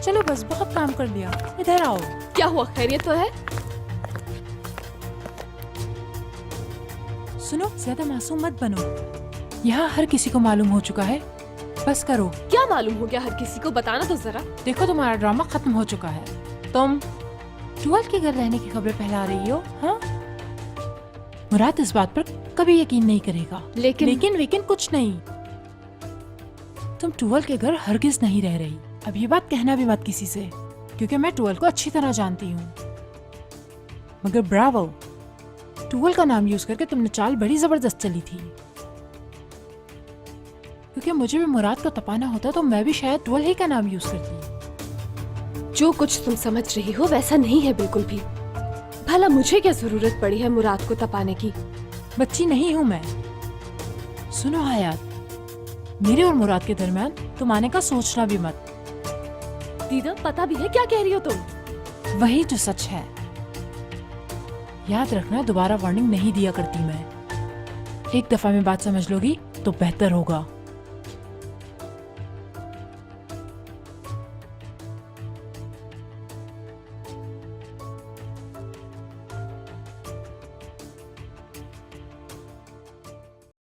चलो बस, बहुत काम कर लिया, इधर आओ। क्या हुआ, खैरियत तो है? सुनो, ज्यादा मासूम मत बनो। यहाँ हर किसी को मालूम हो चुका है, बस करो। क्या मालूम हो गया हर किसी को, बताना तो जरा। देखो, तुम्हारा ड्रामा खत्म हो चुका है। तुम टुअल के घर रहने की खबरें फैला रही हो। हाँ, मुराद इस बात पर कभी यकीन नहीं करेगा। लेकिन कुछ नहीं। तुम टुअल के घर हरगिज नहीं रह रही। अब ये बात कहना भी मत किसी से, क्योंकि मैं टुअल को अच्छी तरह जानती हूँ। मगर ब्रावो, टुअल का नाम यूज करके तुमने चाल बड़ी जबरदस्त चली थी। क्योंकि मुझे भी मुराद को तपाना होता तो मैं भी शायद टुअल ही का नाम यूज करती। जो कुछ तुम समझ रही हो वैसा नहीं है बिल्कुल भी। भला मुझे क्या जरूरत पड़ी है मुराद को तपाने की? बच्ची नहीं हूँ मैं। सुनो हयात, मेरे और मुराद के दरमियान तुम आने का सोचना भी मत। दीदा, पता भी है क्या कह रही हो तुम? वही जो सच है। याद रखना, दोबारा वार्निंग नहीं दिया करती मैं। एक दफा में बात समझ लोगी तो बेहतर होगा।